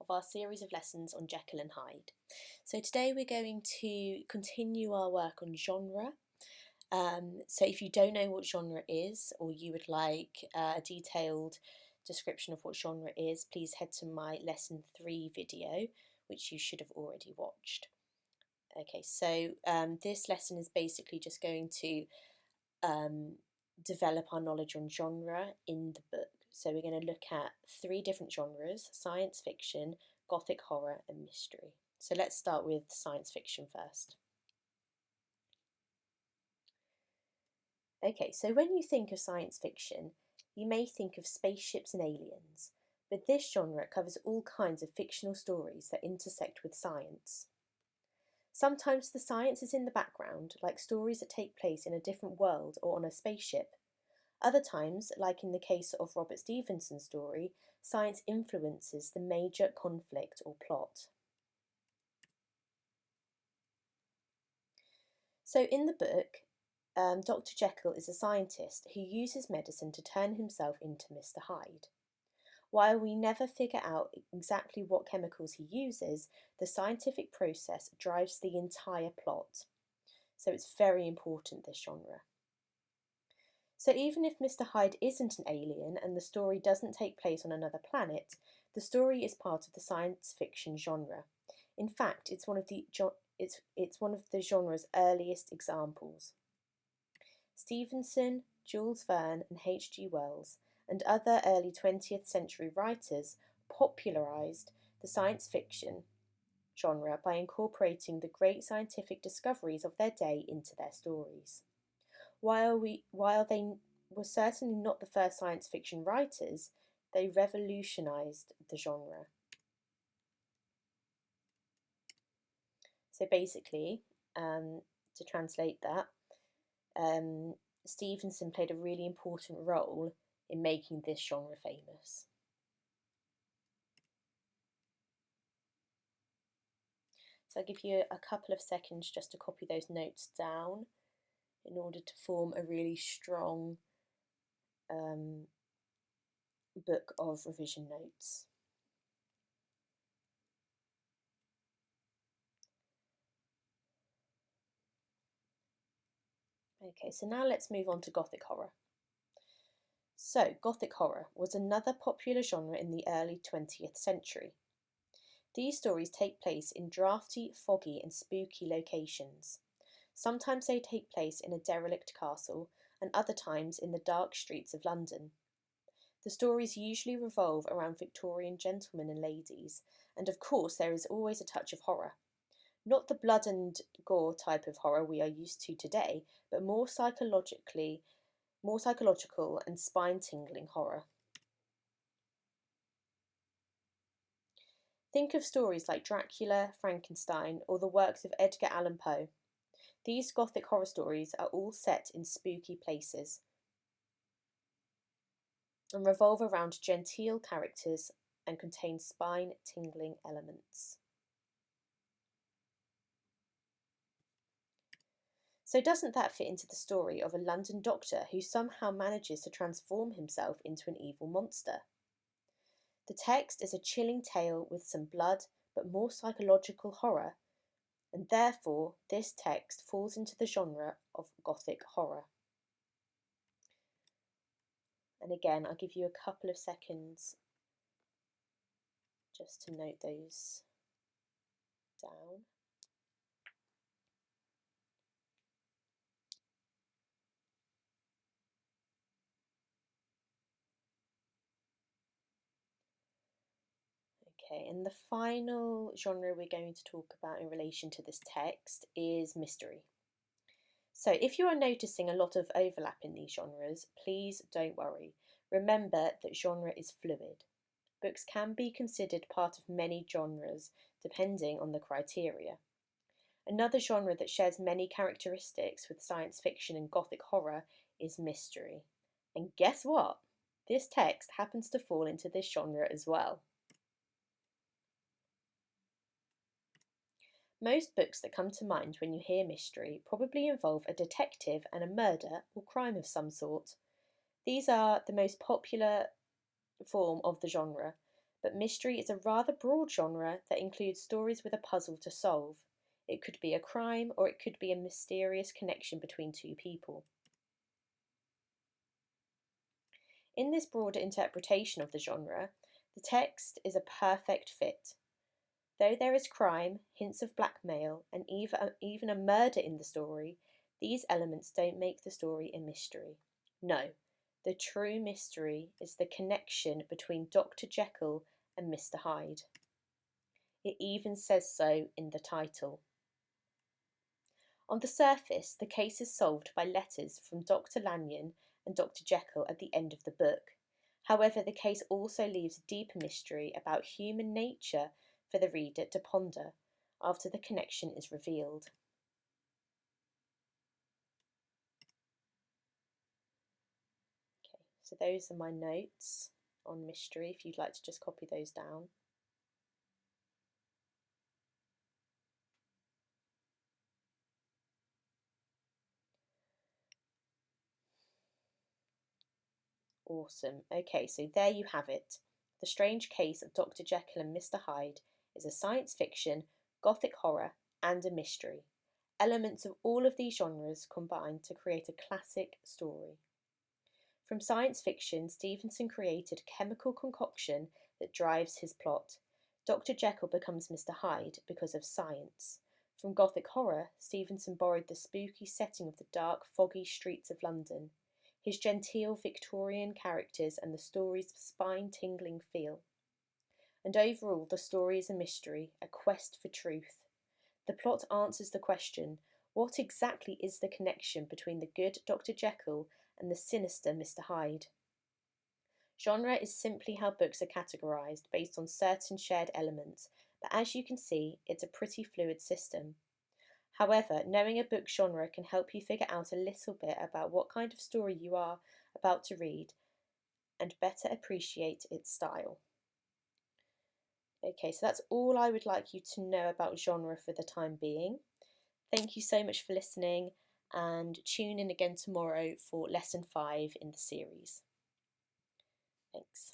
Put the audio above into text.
of our series of lessons on Jekyll and Hyde. So today we're going to continue our work on genre. So if you don't know what genre is, or you would like a detailed description of what genre is, please head to my lesson 3 video, which you should have already watched. Okay, so this lesson is basically just going to develop our knowledge on genre in the book. So we're going to look at 3 different genres: science fiction, Gothic horror and mystery. So let's start with science fiction first. Okay, so when you think of science fiction, you may think of spaceships and aliens, but this genre covers all kinds of fictional stories that intersect with science. Sometimes the science is in the background, like stories that take place in a different world or on a spaceship. Other times, like in the case of Robert Stevenson's story, science influences the major conflict or plot. So in the book, Dr. Jekyll is a scientist who uses medicine to turn himself into Mr. Hyde. While we never figure out exactly what chemicals he uses, the scientific process drives the entire plot. So it's very important, this genre. So even if Mr. Hyde isn't an alien and the story doesn't take place on another planet, the story is part of the science fiction genre. In fact, it's one of the genre's earliest examples. Stevenson, Jules Verne and H.G. Wells and other early 20th century writers popularised the science fiction genre by incorporating the great scientific discoveries of their day into their stories. While they were certainly not the first science fiction writers, they revolutionised the genre. So basically, to translate that, Stevenson played a really important role in making this genre famous. So I'll give you a couple of seconds just to copy those notes down in order to form a really strong book of revision notes. Okay, so now let's move on to Gothic horror. So, Gothic horror was another popular genre in the early 20th century. These stories take place in drafty, foggy and spooky locations. Sometimes they take place in a derelict castle, and other times in the dark streets of London. The stories usually revolve around Victorian gentlemen and ladies, and of course there is always a touch of horror. Not the blood and gore type of horror we are used to today, but more psychological and spine-tingling horror. Think of stories like Dracula, Frankenstein, or the works of Edgar Allan Poe. These Gothic horror stories are all set in spooky places and revolve around genteel characters and contain spine-tingling elements. So doesn't that fit into the story of a London doctor who somehow manages to transform himself into an evil monster? The text is a chilling tale with some blood, but more psychological horror, and therefore this text falls into the genre of Gothic horror. And again, I'll give you a couple of seconds just to note those down. Okay, and the final genre we're going to talk about in relation to this text is mystery. So if you are noticing a lot of overlap in these genres, please don't worry. Remember that genre is fluid. Books can be considered part of many genres depending on the criteria. Another genre that shares many characteristics with science fiction and Gothic horror is mystery. And guess what? This text happens to fall into this genre as well. Most books that come to mind when you hear mystery probably involve a detective and a murder or crime of some sort. These are the most popular form of the genre, but mystery is a rather broad genre that includes stories with a puzzle to solve. It could be a crime, or it could be a mysterious connection between two people. In this broader interpretation of the genre, the text is a perfect fit. Though there is crime, hints of blackmail, and even a murder in the story, these elements don't make the story a mystery. No, the true mystery is the connection between Dr. Jekyll and Mr. Hyde. It even says so in the title. On the surface, the case is solved by letters from Dr. Lanyon and Dr. Jekyll at the end of the book. However, the case also leaves a deeper mystery about human nature for the reader to ponder after the connection is revealed. Okay, so those are my notes on mystery, if you'd like to just copy those down. Awesome. Okay, so there you have it. The Strange Case of Dr. Jekyll and Mr. Hyde is a science fiction, gothic horror, and a mystery. Elements of all of these genres combine to create a classic story. From science fiction, Stevenson created a chemical concoction that drives his plot. Dr. Jekyll becomes Mr. Hyde because of science. From Gothic horror, Stevenson borrowed the spooky setting of the dark, foggy streets of London, his genteel Victorian characters, and the story's spine-tingling feel. And overall, the story is a mystery, a quest for truth. The plot answers the question, what exactly is the connection between the good Dr. Jekyll and the sinister Mr. Hyde? Genre is simply how books are categorised based on certain shared elements, but as you can see, it's a pretty fluid system. However, knowing a book genre can help you figure out a little bit about what kind of story you are about to read and better appreciate its style. Okay, so that's all I would like you to know about genre for the time being. Thank you so much for listening, and tune in again tomorrow for lesson 5 in the series. Thanks.